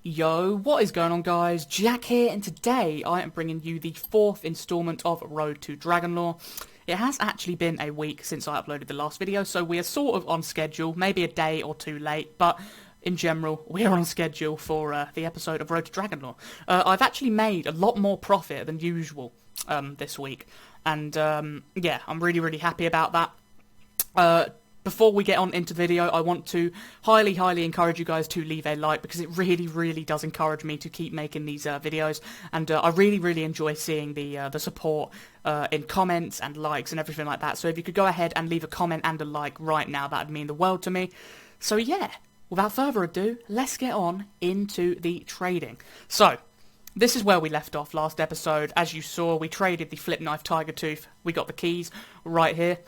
Yo, what is going on guys? Jack here, and today I am bringing you the 4th installment of Road to Dragonlore. It has actually been a week since I uploaded the last video, so we are sort of on schedule, maybe a day or two late, but in general, we are on schedule for the episode of Road to Dragonlore. I've actually made a lot more profit than usual this week, and yeah, I'm really happy about that. Before we get on into the video, I want to highly encourage you guys to leave a like, because it really does encourage me to keep making these videos, and I really enjoy seeing the support in comments and likes and everything like that. So if you could go ahead and leave a comment and a like right now, that would mean the world to me. So yeah, without further ado, let's get on into the trading. So, this is where we left off last episode. As you saw, we traded the Flip Knife Tiger Tooth. We got the keys right here.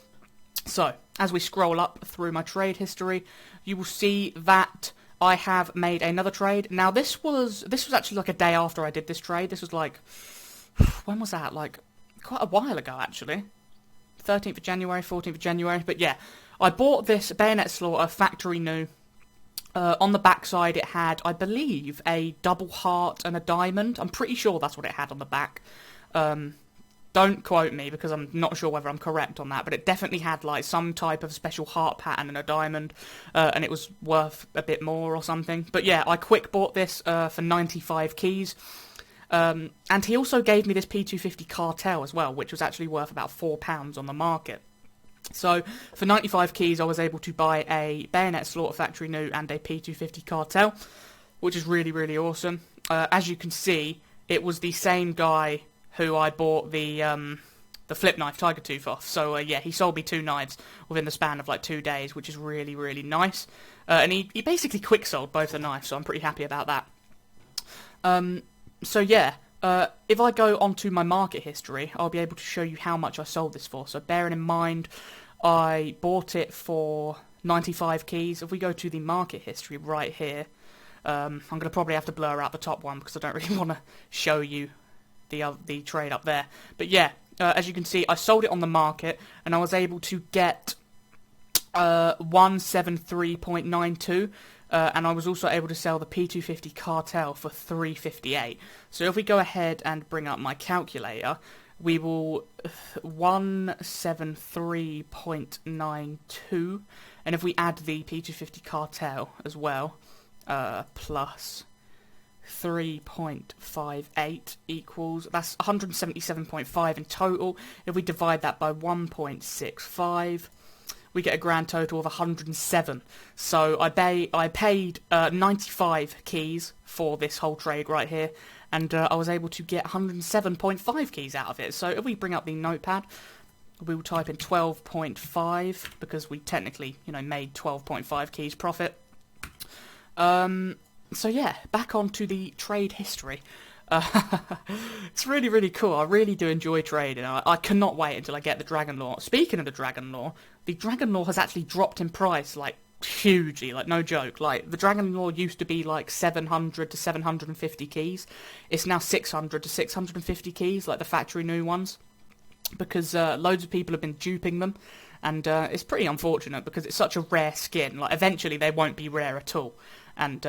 So, as we scroll up through my trade history, you will see that I have made another trade. Now, this was actually like a day after I did this trade. This was like, when was that? Like, quite a while ago, actually. 13th of January, 14th of January. But yeah, I bought this Bayonet Slaughter Factory New. On the backside, it had, I believe, a double heart and a diamond. I'm pretty sure that's what it had on the back. Don't quote me, because I'm not sure whether I'm correct on that, but it definitely had like some type of special heart pattern and a diamond, and it was worth a bit more or something. But yeah, I quick bought this for 95 keys, and he also gave me this P250 cartel as well, which was actually worth about £4 on the market. So, for 95 keys, I was able to buy a Bayonet Slaughter Factory New and a P250 cartel, which is really awesome. As you can see, it was the same guy who I bought the Flip Knife Tiger Tooth off. So yeah, he sold me 2 knives within the span of like 2 days, which is really nice. And he basically quick sold both the knives, so I'm pretty happy about that. So yeah, if I go onto my market history, I'll be able to show you how much I sold this for. So bearing in mind, I bought it for 95 keys. If we go to the market history right here, I'm going to probably have to blur out the top one because I don't really want to show you the trade up there. But yeah, as you can see, I sold it on the market, and I was able to get 173.92, and I was also able to sell the P250 cartel for 358. So if we go ahead and bring up my calculator, we will 173.92, and if we add the P250 cartel as well, plus 3.58 equals, that's 177.5 in total. If we divide that by 1.65, we get a grand total of 107. So I paid 95 keys for this whole trade right here, and I was able to get 107.5 keys out of it. So if we bring up the notepad, we will type in 12.5, because we technically, made 12.5 keys profit. So yeah, back onto the trade history. It's really cool. I really do enjoy trading. I cannot wait until I get the Dragonlore. Speaking of the Dragonlore has actually dropped in price, like, hugely, like, no joke. Like, the Dragonlore used to be, like, 700 to 750 keys. It's now 600 to 650 keys, like the factory new ones, because loads of people have been duping them, and it's pretty unfortunate, because it's such a rare skin. Like, eventually they won't be rare at all, and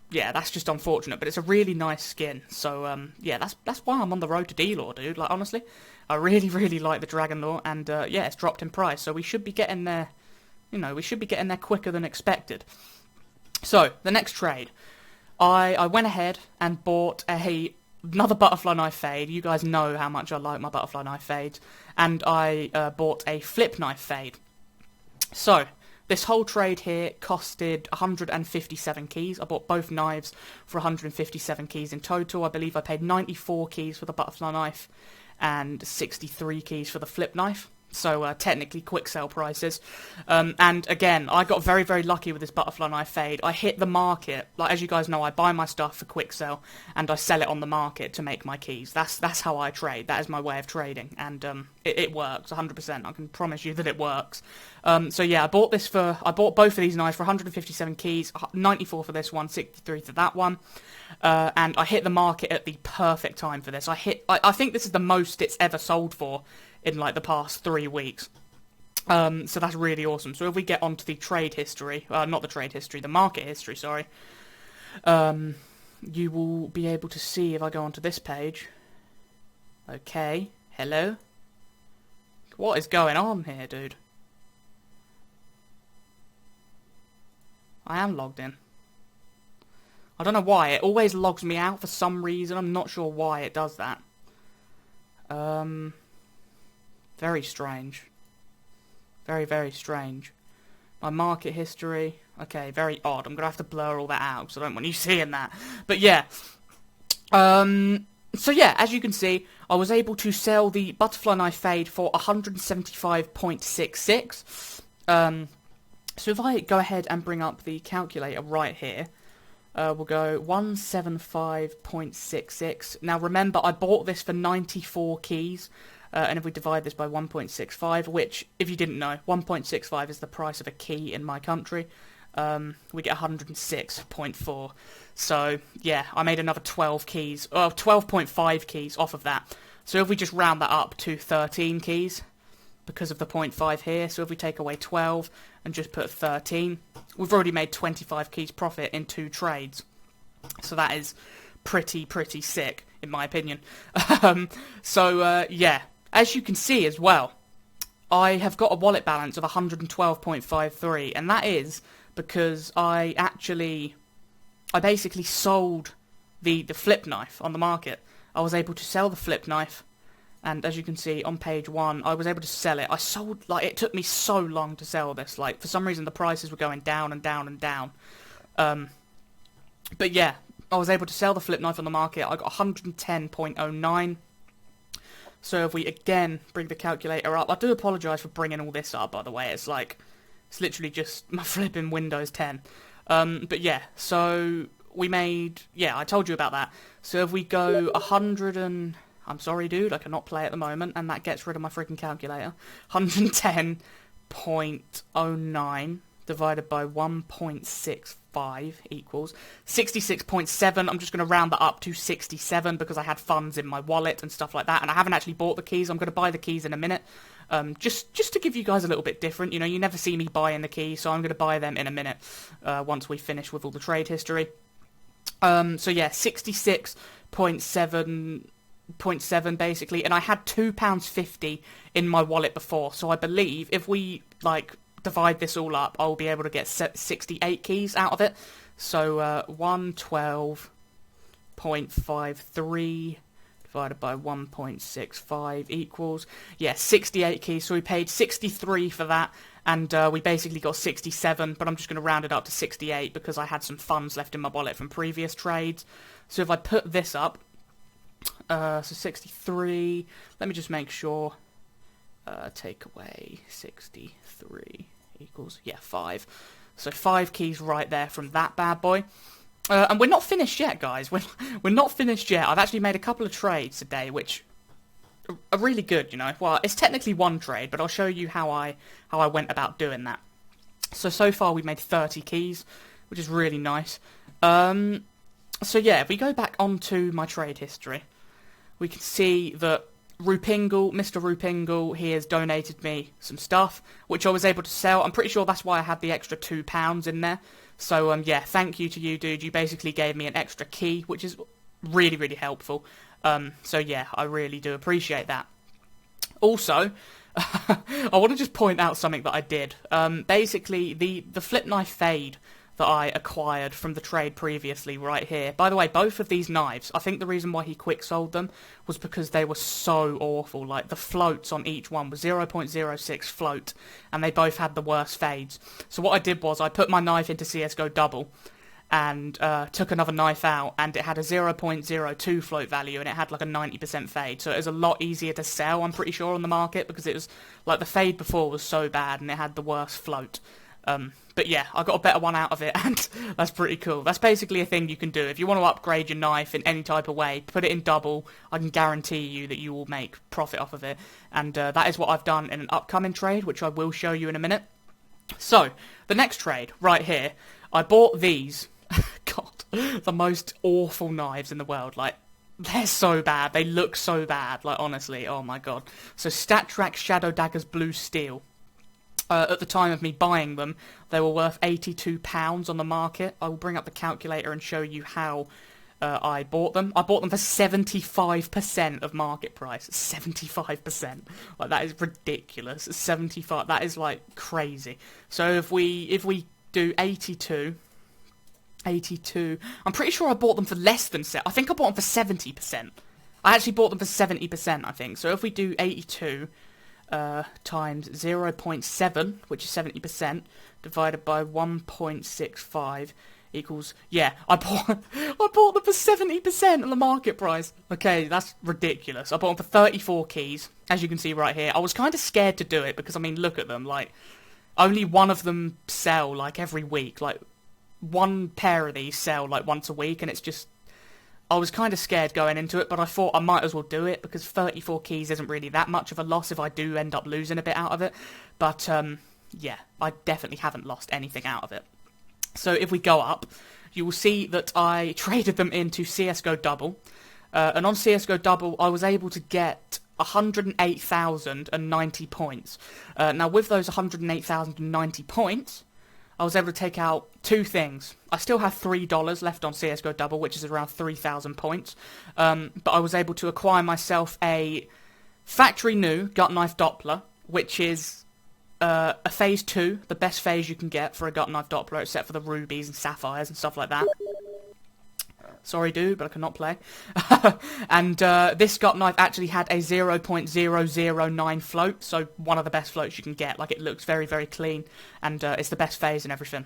yeah, that's just unfortunate, but it's a really nice skin. So yeah, that's why I'm on the road to D-Lore, dude. Like, honestly, I really like the Dragonlore, and yeah, it's dropped in price, so we should be getting there. We should be getting there quicker than expected. So the next trade, I went ahead and bought another butterfly knife fade. You guys know how much I like my butterfly knife fades, and I bought a flip knife fade. So this whole trade here costed 157 keys. I bought both knives for 157 keys in total. I believe I paid 94 keys for the butterfly knife and 63 keys for the flip knife. So technically quick sell prices. And again, I got very, very lucky with this butterfly knife fade. I hit the market. Like, as you guys know, I buy my stuff for quick sell and I sell it on the market to make my keys. That's how I trade. That is my way of trading. And it works 100%. I can promise you that it works. So yeah, I bought both of these knives for 157 keys, 94 for this one, 63 for that one. And I hit the market at the perfect time for this. I think this is the most it's ever sold for in like the past 3 weeks. So that's really awesome. So if we get onto the trade history, not the trade history, the market history, sorry, you will be able to see if I go onto this page. Okay, hello. What is going on here, dude? I am logged in. I don't know why, it always logs me out for some reason. I'm not sure why it does that. Very strange. Very, very strange. My market history. Okay, very odd. I'm going to have to blur all that out because I don't want you seeing that. But yeah. So yeah, as you can see, I was able to sell the butterfly knife fade for 175.66. So if I go ahead and bring up the calculator right here, we'll go 175.66. Now remember, I bought this for 94 keys. And if we divide this by 1.65, which, if you didn't know, 1.65 is the price of a key in my country, we get 106.4. So, yeah, I made another 12 keys, 12.5 keys off of that. So if we just round that up to 13 keys, because of the 0.5 here, so if we take away 12 and just put 13, we've already made 25 keys profit in 2 trades. So that is pretty sick, in my opinion. Yeah. As you can see as well, I have got a wallet balance of 112.53, and that is because I basically sold the flip knife on the market. I was able to sell the flip knife, and as you can see on page 1, I was able to sell it. I sold, like, it took me so long to sell this. Like, for some reason the prices were going down and down and down. But yeah, I was able to sell the flip knife on the market. I got 110.09. So if we again bring the calculator up, I do apologise for bringing all this up, by the way. It's literally just my flipping Windows 10. But yeah, so we made, I told you about that. So if we go 100 and, I'm sorry dude, I cannot play at the moment, and that gets rid of my freaking calculator. 110.09 divided by 1.65 equals 66.7. I'm just going to round that up to 67 because I had funds in my wallet and stuff like that, and I haven't actually bought the keys. I'm going to buy the keys in a minute, just to give you guys a little bit different. You know, you never see me buying the keys, so I'm going to buy them in a minute once we finish with all the trade history. So yeah, 66.7 basically, and I had £2.50 in my wallet before, so I believe if we divide this all up, I'll be able to get 68 keys out of it. So 112.53 divided by 1.65 equals, 68 keys. So we paid 63 for that, and we basically got 67, but I'm just going to round it up to 68 because I had some funds left in my wallet from previous trades. So if I put this up, so 63, let me just make sure, take away 63 equals, 5. So 5 keys right there from that bad boy. And we're not finished yet, guys. We're not finished yet. I've actually made a couple of trades today, which are really good, you know. Well, it's technically one trade, but I'll show you how I went about doing that. So far we've made 30 keys, which is really nice. So yeah, if we go back onto my trade history, we can see that Rupingle, Mr. Rupingle, he has donated me some stuff, which I was able to sell. I'm pretty sure that's why I had the extra £2 in there. So, yeah, thank you to you, dude. You basically gave me an extra key, which is really, really helpful. So, yeah, I really do appreciate that. Also, I want to just point out something that I did. Basically, the flip knife fade that I acquired from the trade previously right here. By the way, both of these knives, I think the reason why he quick sold them was because they were so awful. Like, the floats on each one was 0.06 float, and they both had the worst fades. So what I did was I put my knife into CSGO double, and took another knife out, and it had a 0.02 float value, and it had like a 90% fade, so it was a lot easier to sell, I'm pretty sure, on the market, because it was, like, the fade before was so bad, and it had the worst float. But yeah, I got a better one out of it, and that's pretty cool. That's basically a thing you can do. If you want to upgrade your knife in any type of way, put it in double, I can guarantee you that you will make profit off of it, and that is what I've done in an upcoming trade, which I will show you in a minute. So, the next trade, right here, I bought these. God, the most awful knives in the world. Like, they're so bad. They look so bad. Like, honestly, oh my god. So, StatTrak Shadow Daggers Blue Steel. At the time of me buying them, they were worth £82 on the market. I will bring up the calculator and show you how I bought them. I bought them for 75% of market price. 75%. Like, that is ridiculous. 75. That is, like, crazy. So if we do 82, I'm pretty sure I bought them for less than I think I bought them for 70%. I actually bought them for 70%, I think. So if we do 82 times 0.7, which is 70%, divided by 1.65 equals, yeah, I bought them for 70% of the market price. Okay, that's ridiculous. I bought them for 34 keys, as you can see right here. I was kind of scared to do it because, I mean, look at them. Like, only one of them sell, like, every week. Like, one pair of these sell, like, once a week, and it's just, I was kind of scared going into it, but I thought I might as well do it, because 34 keys isn't really that much of a loss if I do end up losing a bit out of it. But, yeah, I definitely haven't lost anything out of it. So if we go up, you will see that I traded them into CSGO Double. And on CSGO Double, I was able to get 108,090 points. Now, with those 108,090 points, I was able to take out two things. I still have $3 left on CSGO Double, which is around 3,000 points. But I was able to acquire myself a factory new gut knife Doppler, which is a phase 2, the best phase you can get for a gut knife Doppler, except for the rubies and sapphires and stuff like that. Sorry, dude, but I cannot play. And this gut knife actually had a 0.009 float, so one of the best floats you can get. Like, it looks very, very clean, and it's the best phase and everything.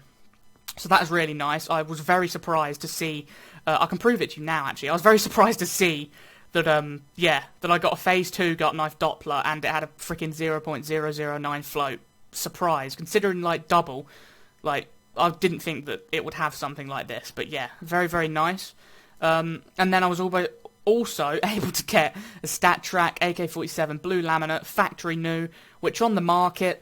So that is really nice. I was very surprised to see, I can prove it to you now, actually. I was very surprised to see that, yeah, that I got a phase 2 gut knife Doppler, and it had a freaking 0.009 float. Surprise, considering, like, double, like, I didn't think that it would have something like this, but yeah, very, very nice. And then I was also able to get a StatTrak AK-47 blue laminate, factory new, which on the market,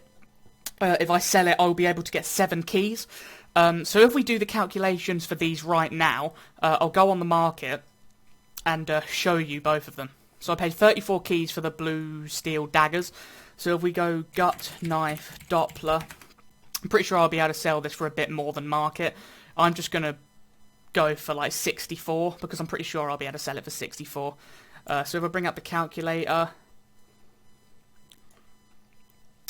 if I sell it, I'll be able to get 7 keys. So if we do the calculations for these right now, I'll go on the market and show you both of them. So I paid 34 keys for the blue steel daggers. So if we go gut knife Doppler, I'm pretty sure I'll be able to sell this for a bit more than market. I'm just going to go for like 64, because I'm pretty sure I'll be able to sell it for 64. So if I bring up the calculator...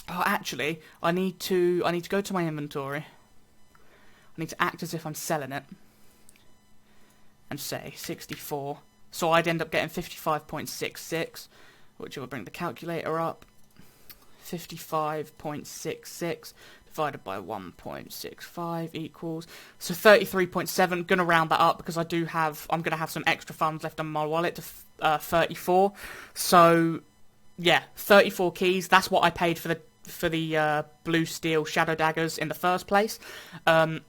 Oh, actually, I need to go to my inventory. I need to act as if I'm selling it. And say 64. So I'd end up getting 55.66, which will bring the calculator up. 55.66 divided by 1.65 equals, so 33.7. Gonna round that up because I'm gonna have some extra funds left on my wallet to 34. So yeah, 34 keys. That's what I paid for the blue steel shadow daggers in the first place. And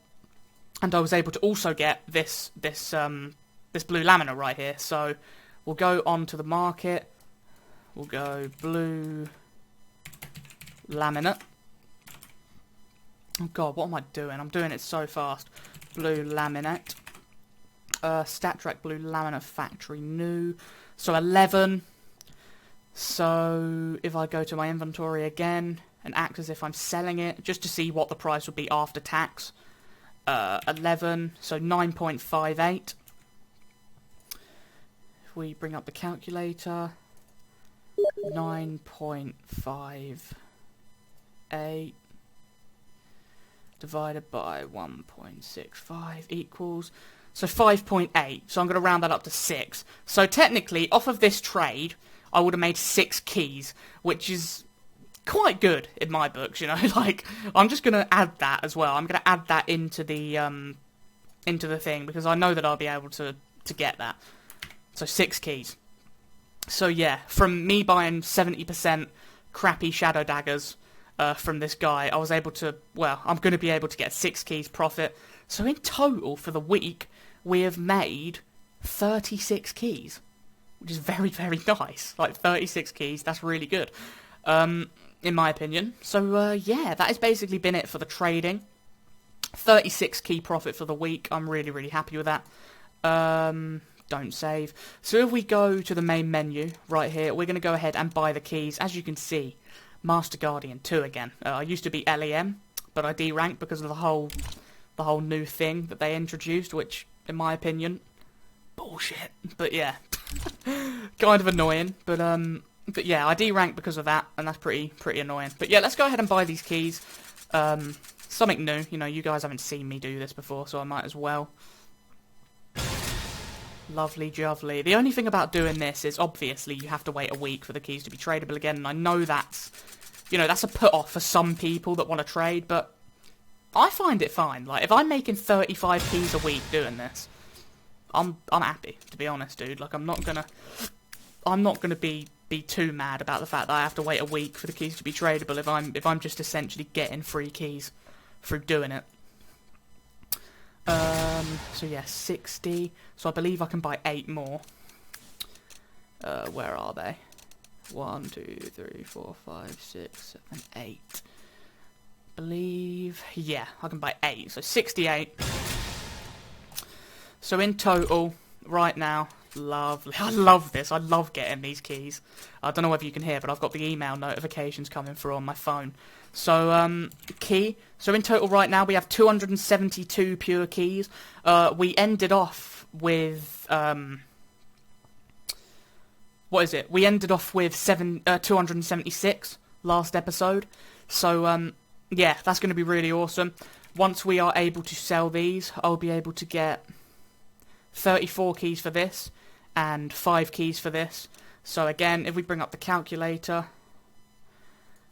I was able to also get this blue laminate right here. So we'll go on to the market. We'll go blue laminate. Oh god, what am I doing? I'm doing it so fast. Blue laminate. StatTrak blue laminate factory new. So 11. So if I go to my inventory again and act as if I'm selling it, just to see what the price would be after tax. 11, so 9.58. If we bring up the calculator, 9.58 divided by 1.65 equals, so 5.8. So I'm going to round that up to 6. So technically, off of this trade, I would have made 6 keys, which is quite good in my books, you know. Like, I'm just going to add that as well. I'm going to add that into the into the thing, because I know that I'll be able to get that. So 6 keys. So yeah, from me buying 70% crappy shadow daggers from this guy, I was able to, well, I'm going to be able to get 6 keys profit. So in total for the week, we have made 36 keys, which is very, very nice. Like 36 keys, that's really good, in my opinion. So yeah, that has basically been it for the trading. 36 key profit for the week. I'm really, really happy with that. Don't save. So if we go to the main menu right here, we're going to go ahead and buy the keys. As you can see, Master Guardian 2 again. I used to be LEM, but I D-ranked because of the whole new thing that they introduced, which, in my opinion, bullshit. But yeah, kind of annoying. But yeah, I D-ranked because of that, and that's pretty annoying. But yeah, let's go ahead and buy these keys. Something new. You know, you guys haven't seen me do this before, so I might as well. Lovely jubbly. The only thing about doing this is, obviously, you have to wait a week for the keys to be tradable again, and I know that's, you know, that's a put-off for some people that want to trade, but I find it fine. Like, if I'm making 35 keys a week doing this, I'm happy, to be honest, dude. Like, I'm not gonna be too mad about the fact that I have to wait a week for the keys to be tradable if I'm just essentially getting free keys through doing it. So yeah, 60. So I believe I can buy 8 more. Where are they? 1, 2, 3, 4, 5, 6, 7, 8. Believe, yeah, I can buy 8. So 68. So in total, right now, lovely. I love this. I love getting these keys. I don't know whether you can hear, but I've got the email notifications coming through on my phone. So, key. So in total right now we have 272 pure keys. We ended off with, what is it? We ended off with 276 last episode. So, yeah, that's going to be really awesome. Once we are able to sell these, I'll be able to get 34 keys for this and 5 keys for this. So again, if we bring up the calculator,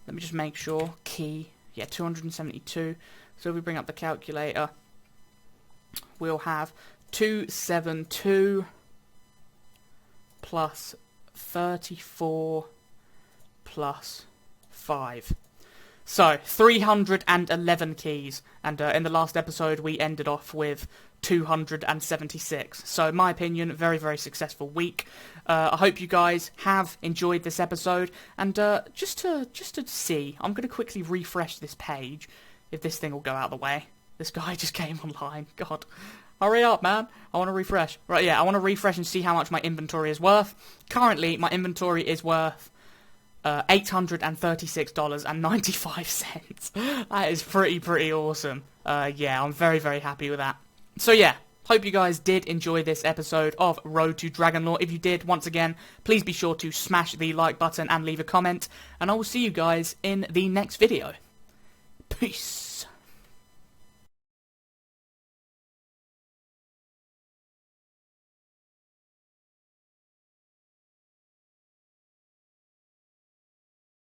let me just make sure. Key, yeah, 272. So if we bring up the calculator, we'll have 272 plus 34 plus 5. So, 311 keys, and in the last episode we ended off with 276. So, in my opinion, very, very successful week. I hope you guys have enjoyed this episode, and just to see, I'm going to quickly refresh this page, if this thing will go out of the way. This guy just came online, God. Hurry up, man. I want to refresh. Right, yeah, I want to refresh and see how much my inventory is worth. Currently, my inventory is worth $836.95. That is pretty awesome. Yeah, I'm very, very happy with that. So yeah, hope you guys did enjoy this episode of Road to Dragonlore. If you did, once again, please be sure to smash the like button and leave a comment. And I will see you guys in the next video. Peace.